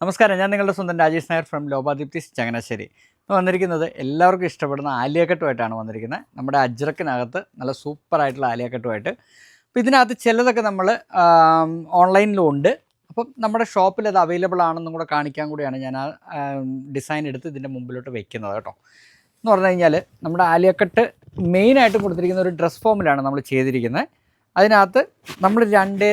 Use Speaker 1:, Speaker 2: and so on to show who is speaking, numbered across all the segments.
Speaker 1: നമസ്കാരം, ഞാൻ നിങ്ങളുടെ സ്വന്തം രാജേഷ് നായർ ഫ്രം ലോപാദീപ്തി ചങ്ങനാശ്ശേരി. വന്നിരിക്കുന്നത് എല്ലാവർക്കും ഇഷ്ടപ്പെടുന്ന ആലിയക്കട്ടുമായിട്ടാണ് വന്നിരിക്കുന്നത്. നമ്മുടെ അജ്രക്കിനകത്ത് നല്ല സൂപ്പറായിട്ടുള്ള ആലിയക്കട്ടുമായിട്ട്. അപ്പോൾ ഇതിനകത്ത് ചിലതൊക്കെ നമ്മൾ ഓൺലൈനിലും ഉണ്ട്. അപ്പം നമ്മുടെ ഷോപ്പിൽ അത് അവൈലബിൾ ആണെന്നും കൂടെ കാണിക്കാൻ കൂടിയാണ് ഞാൻ ആ ഡിസൈൻ എടുത്ത് ഇതിൻ്റെ മുമ്പിലോട്ട് വെക്കുന്നത് കേട്ടോ. എന്ന് പറഞ്ഞു കഴിഞ്ഞാൽ നമ്മുടെ ആലിയക്കട്ട് മെയിനായിട്ട് കൊടുത്തിരിക്കുന്ന ഒരു ഡ്രസ് ഫോമിലാണ് നമ്മൾ ചെയ്തിരിക്കുന്നത്. അതിനകത്ത് നമ്മൾ രണ്ടേ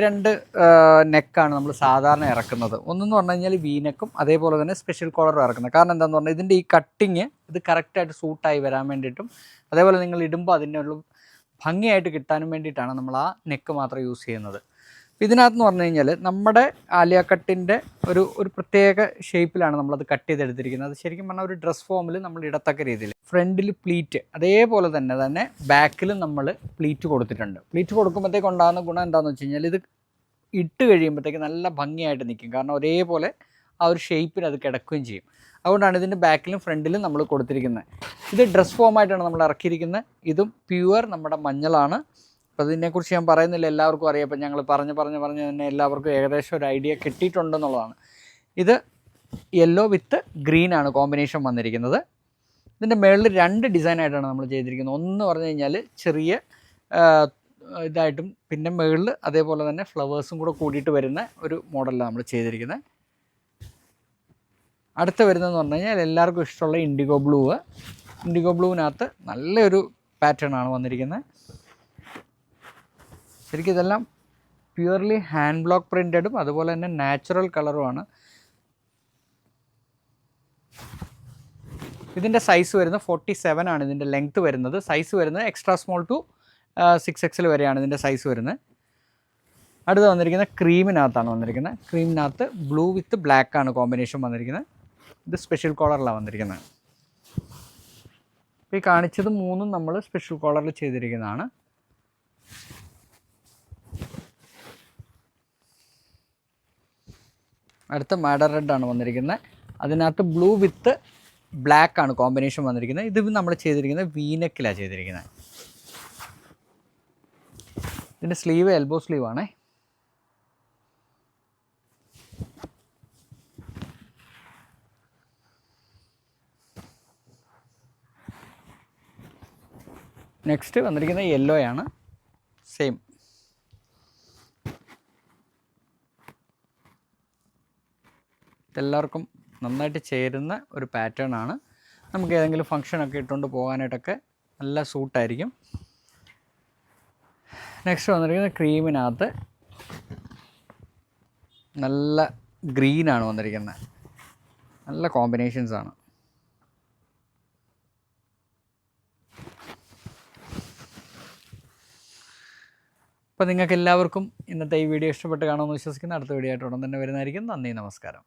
Speaker 1: നെക്കാണ് നമ്മൾ സാധാരണ ഇറക്കുന്നത്. ഒന്നെന്ന് പറഞ്ഞു കഴിഞ്ഞാൽ വീനെക്കും അതേപോലെ തന്നെ സ്പെഷ്യൽ കോളറും ഇറക്കുന്നത്. കാരണം എന്താണെന്ന് പറഞ്ഞാൽ ഇതിൻ്റെ ഈ കട്ടിങ് ഇത് കറക്റ്റായിട്ട് സൂട്ടായി വരാൻ വേണ്ടിയിട്ടും അതേപോലെ നിങ്ങൾ ഇടുമ്പോൾ അതിനുള്ള ഭംഗിയായിട്ട് കിട്ടാനും വേണ്ടിയിട്ടാണ് നമ്മൾ ആ നെക്ക് മാത്രം യൂസ് ചെയ്യുന്നത്. ഇതിനകത്തെന്ന് പറഞ്ഞു കഴിഞ്ഞാൽ നമ്മുടെ ആലിയ കട്ടിൻ്റെ ഒരു പ്രത്യേക ഷേപ്പിലാണ് നമ്മളത് കട്ട് ചെയ്തെടുത്തിരിക്കുന്നത്. അത് ശരിക്കും പറഞ്ഞാൽ ഒരു ഡ്രസ് ഫോമിൽ നമ്മൾ ഇടത്തക്ക രീതിയിൽ ഫ്രണ്ടിൽ പ്ലീറ്റ് അതേപോലെ തന്നെ ബാക്കിലും നമ്മൾ പ്ലീറ്റ് കൊടുത്തിട്ടുണ്ട്. പ്ലീറ്റ് കൊടുക്കുമ്പോഴത്തേക്ക് ഉണ്ടാകുന്ന ഗുണം എന്താണെന്ന് വെച്ച് കഴിഞ്ഞാൽ ഇത് ഇട്ട് കഴിയുമ്പോഴത്തേക്ക് നല്ല ഭംഗിയായിട്ട് നിൽക്കും. കാരണം ഒരേപോലെ ആ ഒരു ഷേപ്പിൽ അത് കിടക്കുകയും ചെയ്യും. അതുകൊണ്ടാണ് ഇതിൻ്റെ ബാക്കിലും ഫ്രണ്ടിലും നമ്മൾ കൊടുത്തിരിക്കുന്നത്. ഇത് ഡ്രസ് ഫോമായിട്ടാണ് നമ്മൾ ഇറക്കിയിരിക്കുന്നത്. ഇതും പ്യുവർ നമ്മുടെ മഞ്ഞളാണ്. അപ്പോൾ ഇതിനെക്കുറിച്ച് ഞാൻ പറയുന്നില്ല, എല്ലാവർക്കും അറിയാം. അപ്പം ഞങ്ങൾ പറഞ്ഞ് തന്നെ എല്ലാവർക്കും ഏകദേശം ഒരു ഐഡിയ കിട്ടിയിട്ടുണ്ടെന്നുള്ളതാണ്. ഇത് യെല്ലോ വിത്ത് ഗ്രീനാണ് കോമ്പിനേഷൻ വന്നിരിക്കുന്നത്. ഇതിൻ്റെ മുകളിൽ 2 ഡിസൈനായിട്ടാണ് നമ്മൾ ചെയ്തിരിക്കുന്നത്. ഒന്ന് പറഞ്ഞു കഴിഞ്ഞാൽ ചെറിയ ഇതായിട്ടും പിന്നെ മുകളിൽ അതേപോലെ തന്നെ ഫ്ലവേഴ്സും കൂടെ കൂടിയിട്ട് വരുന്ന ഒരു മോഡലാണ് നമ്മൾ ചെയ്തിരിക്കുന്നത്. അടുത്ത വരുന്നതെന്ന് പറഞ്ഞു കഴിഞ്ഞാൽ എല്ലാവർക്കും ഇഷ്ടമുള്ള ഇൻഡിഗോ ബ്ലൂവിനകത്ത് നല്ലൊരു പാറ്റേൺ ആണ് വന്നിരിക്കുന്നത്. ശരിക്കും ഇതെല്ലാം പ്യുവർലി ഹാൻഡ് ബ്ലോക്ക് പ്രിൻറ്റഡും അതുപോലെ തന്നെ നാച്ചുറൽ കളറുമാണ്. ഇതിൻ്റെ സൈസ് വരുന്നത് 47 ആണ്. ഇതിൻ്റെ ലെങ്ത്ത് വരുന്നത്. സൈസ് വരുന്നത് എക്സ്ട്രാ സ്മോൾ ടു 6XL വരെയാണ് ഇതിൻ്റെ സൈസ് വരുന്നത്. അടുത്ത് വന്നിരിക്കുന്നത് ക്രീമിനകത്താണ് വന്നിരിക്കുന്നത്. ക്രീമിനകത്ത് ബ്ലൂ വിത്ത് ബ്ലാക്ക് ആണ് കോമ്പിനേഷൻ വന്നിരിക്കുന്നത്. ഇത് സ്പെഷ്യൽ കോളറിലാണ് വന്നിരിക്കുന്നത്. അപ്പോൾ ഈ കാണിച്ചത് 3 നമ്മൾ സ്പെഷ്യൽ കോളറിൽ ചെയ്തിരിക്കുന്നതാണ്. അടുത്ത മാഡർ റെഡ് ആണ് വന്നിരിക്കുന്നത്. അതിനകത്ത് ബ്ലൂ വിത്ത് ബ്ലാക്ക് ആണ് കോമ്പിനേഷൻ വന്നിരിക്കുന്നത്. ഇത് നമ്മൾ ചെയ്തിരിക്കുന്നത് വീനെക്കിലാണ് ചെയ്തിരിക്കുന്നത്. ഇതിൻ്റെ സ്ലീവ് എൽബോ സ്ലീവാണേ. നെക്സ്റ്റ് വന്നിരിക്കുന്നത് യെല്ലോ ആണ്. സെയിം എല്ലാവർക്കും നന്നായിട്ട് ചേരുന്ന ഒരു പാറ്റേൺ ആണ്. നമുക്ക് ഏതെങ്കിലും ഫങ്ഷനൊക്കെ ഇട്ടുകൊണ്ട് പോകാനായിട്ടൊക്കെ നല്ല സൂട്ടായിരിക്കും. നെക്സ്റ്റ് വന്നിരിക്കുന്നത് ക്രീമിനകത്ത് നല്ല ഗ്രീനാണ് വന്നിരിക്കുന്നത്. നല്ല കോമ്പിനേഷൻസാണ്. അപ്പോൾ നിങ്ങൾക്ക് എല്ലാവർക്കും ഇന്നത്തെ ഈ വീഡിയോ ഇഷ്ടപ്പെട്ട് കാണുമെന്ന് വിശ്വസിക്കുന്നു. അടുത്ത വീഡിയോ ആയിട്ട് ഉടൻ തന്നെ വരുന്നതായിരിക്കും. നന്ദി, നമസ്കാരം.